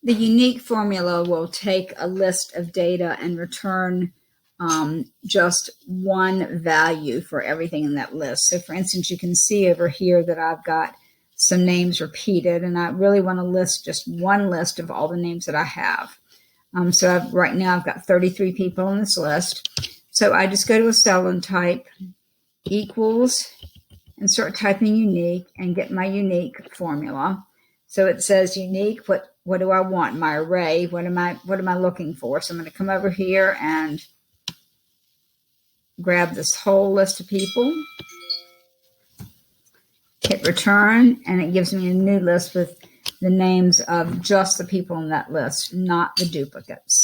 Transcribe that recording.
The unique formula will take a list of data and return just one value for everything in that list. So for instance, you can see over here that I've got some names repeated, and I really want to list just one list of all the names that I have. So right now I've got 33 people on this list. So I just go to a cell and type equals and start typing unique and get my unique formula. So it says unique, what do I want? My array, what am I looking for? So I'm going to come over here and grab this whole list of people, hit return, and it gives me a new list with the names of just the people in that list, not the duplicates.